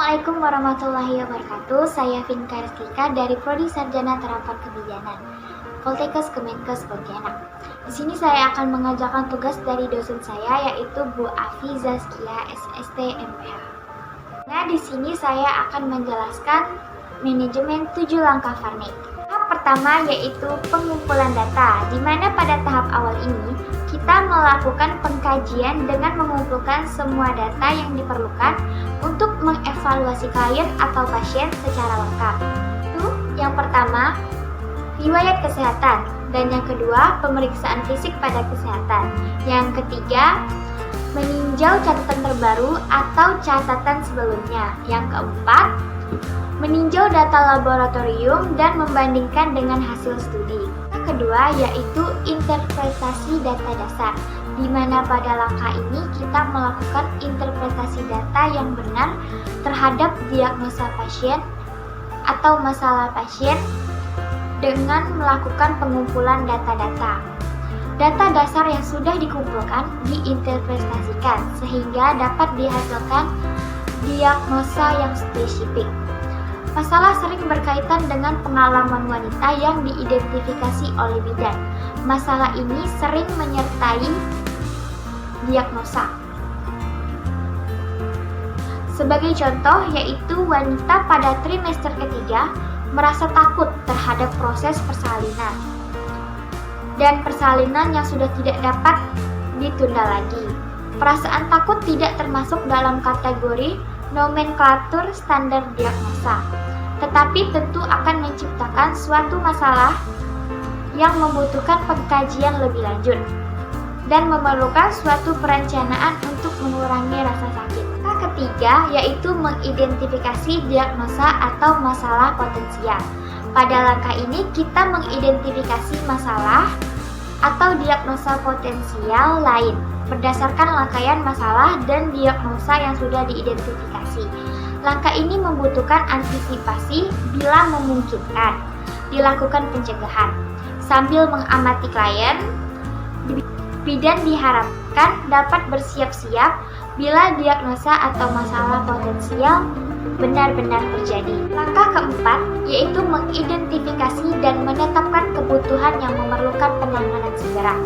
Assalamualaikum warahmatullahi wabarakatuh. Saya Vinka Restika dari Prodi Sarjana Terapan Kebidanan, Poltekkes Kemenkes Pontianak. Di sini saya akan mengajarkan tugas dari dosen saya, yaitu Bu Afi Zaskia, SST MPH. Nah, di sini saya akan menjelaskan manajemen 7 langkah Farney. Tahap pertama yaitu pengumpulan data, di mana pada tahap awal ini kita melakukan pengkajian dengan mengumpulkan semua data yang diperlukan untuk mengevaluasi klien atau pasien secara lengkap. Itu yang pertama, riwayat kesehatan, dan yang kedua, pemeriksaan fisik pada kesehatan. Yang ketiga, meninjau catatan terbaru atau catatan sebelumnya. Yang keempat, meninjau data laboratorium dan membandingkan dengan hasil studi. Yang kedua yaitu interpretasi data dasar, di mana pada langkah ini kita melakukan interpretasi data yang benar terhadap diagnosa pasien atau masalah pasien dengan melakukan pengumpulan data-data. Data dasar yang sudah dikumpulkan diinterpretasikan sehingga dapat dihasilkan diagnosa yang spesifik. Masalah sering berkaitan dengan pengalaman wanita yang diidentifikasi oleh bidan. Masalah ini sering menyertai diagnosa. Sebagai contoh, yaitu wanita pada trimester ketiga merasa takut terhadap proses persalinan, dan persalinan yang sudah tidak dapat ditunda lagi. Perasaan takut tidak termasuk dalam kategori nomenklatur standar diagnosa, tetapi tentu akan menciptakan suatu masalah yang membutuhkan pengkajian lebih lanjut dan memerlukan suatu perencanaan untuk mengurangi rasa sakit. Langkah ketiga yaitu mengidentifikasi diagnosa atau masalah potensial. Pada langkah ini kita mengidentifikasi masalah atau diagnosa potensial lain berdasarkan rangkaian masalah dan diagnosa yang sudah diidentifikasi. Langkah ini membutuhkan antisipasi bila memungkinkan, dilakukan pencegahan. Sambil mengamati klien, bidan diharapkan dapat bersiap-siap bila diagnosa atau masalah potensial benar-benar terjadi. Langkah keempat yaitu mengidentifikasi dan menetapkan kebutuhan yang memerlukan penanganan segera.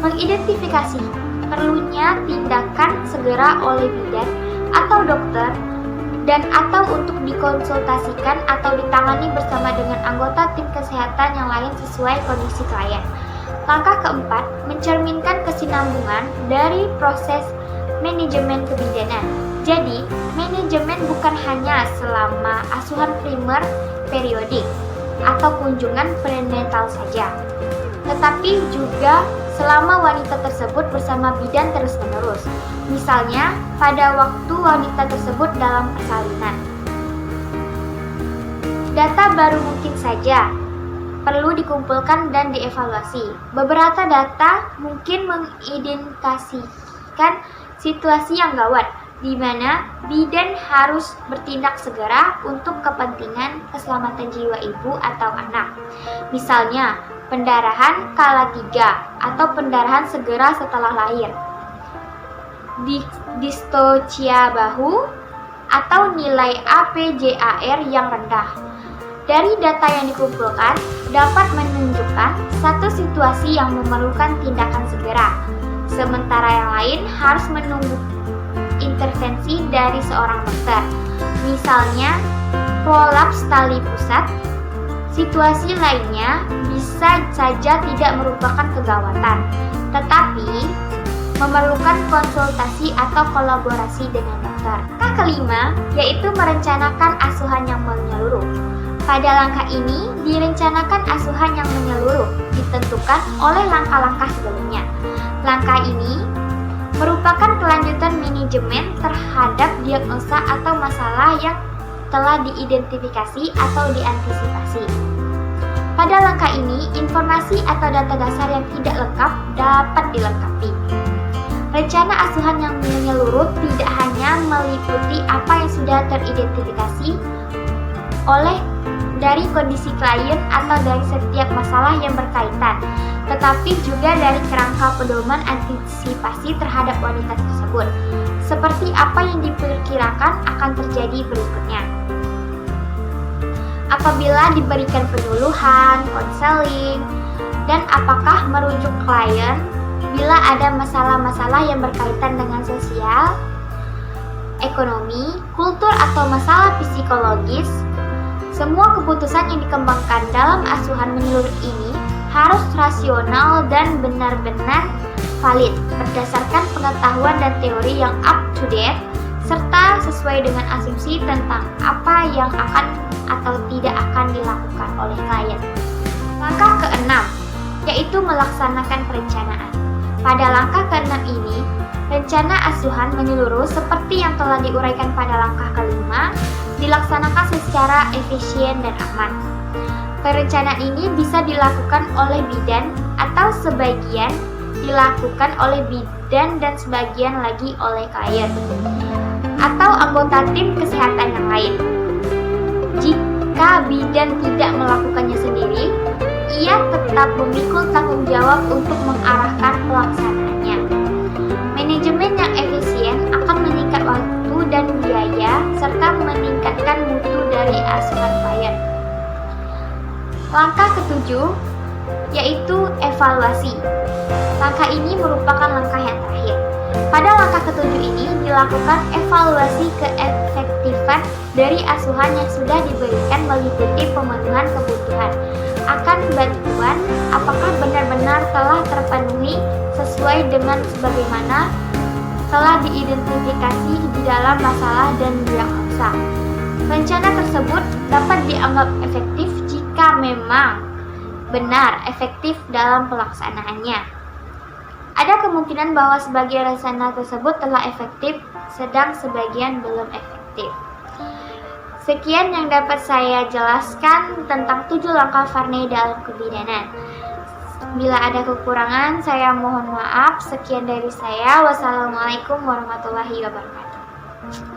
Mengidentifikasi perlunya tindakan segera oleh bidan atau dokter dan atau untuk dikonsultasikan atau ditangani bersama dengan anggota tim kesehatan yang lain sesuai kondisi klien. Langkah keempat, mencerminkan kesinambungan dari proses manajemen kebidanan. Jadi, manajemen bukan hanya selama asuhan primer periodik atau kunjungan prenatal saja, tetapi juga selama wanita tersebut bersama bidan terus-menerus. Misalnya, pada waktu wanita tersebut dalam persalinan. Data baru mungkin saja perlu dikumpulkan dan dievaluasi. Beberapa data mungkin mengindikasikan situasi yang gawat, di mana bidan harus bertindak segera untuk kepentingan keselamatan jiwa ibu atau anak. Misalnya, pendarahan kala 3 atau pendarahan segera setelah lahir, distocia bahu, atau nilai APJAR yang rendah. Dari data yang dikumpulkan dapat menunjukkan satu situasi yang memerlukan tindakan segera, sementara yang lain harus menunggu intervensi dari seorang dokter. Misalnya, prolaps tali pusat. Situasi lainnya bisa saja tidak merupakan kegawatan, tetapi memerlukan konsultasi atau kolaborasi dengan dokter. Langkah kelima yaitu merencanakan asuhan yang menyeluruh. Pada langkah ini, direncanakan asuhan yang menyeluruh ditentukan oleh langkah-langkah sebelumnya. Langkah ini merupakan kelanjutan manajemen terhadap diagnosa atau masalah yang telah diidentifikasi atau diantisipasi. Pada langkah ini, informasi atau data dasar yang tidak lengkap dapat dilengkapi. Rencana asuhan yang menyeluruh tidak hanya meliputi apa yang sudah teridentifikasi oleh dari kondisi klien atau dari setiap masalah yang berkaitan, tetapi juga dari kerangka pedoman antisipasi terhadap wanita tersebut. seperti apa yang diperkirakan akan terjadi berikutnya. Apabila diberikan penyuluhan, konseling, dan apakah merujuk klien bila ada masalah-masalah yang berkaitan dengan sosial, ekonomi, kultur, atau masalah psikologis. Semua keputusan yang dikembangkan dalam asuhan menyeluruh ini harus rasional dan benar-benar valid berdasarkan pengetahuan dan teori yang up to date serta sesuai dengan asumsi tentang apa yang akan atau tidak akan dilakukan oleh klien. Langkah keenam, yaitu melaksanakan perencanaan. Pada langkah keenam ini, rencana asuhan menyeluruh seperti yang telah diuraikan pada langkah kelima dilaksanakan secara efisien dan aman. Perencanaan ini bisa dilakukan oleh bidan atau sebagian dilakukan oleh bidan dan sebagian lagi oleh klien atau anggota tim kesehatan yang lain. Jika bidan tidak melakukannya sendiri, ia tetap memikul tanggung jawab untuk mengarahkan pelaksanaannya. Manajemen yang efisien akan meningkat waktu dan biaya serta meningkatkan mutu dari asuhan klien. Langkah ketujuh, yaitu evaluasi. Langkah ini merupakan langkah yang terakhir. Pada langkah ketujuh ini dilakukan evaluasi keefektifan dari asuhan yang sudah diberikan meliputi pemenuhan kebutuhan akan bantuan, apakah benar-benar telah terpenuhi sesuai dengan sebagaimana telah diidentifikasi di dalam masalah dan diagnosa. Rencana tersebut dapat dianggap efektif jika memang benar efektif dalam pelaksanaannya. Ada kemungkinan bahwa sebagian rencana tersebut telah efektif, sedang sebagian belum efektif. Sekian yang dapat saya jelaskan tentang 7 langkah Varney dalam kebidanan. Bila ada kekurangan, saya mohon maaf. Sekian dari saya. Wassalamualaikum warahmatullahi wabarakatuh.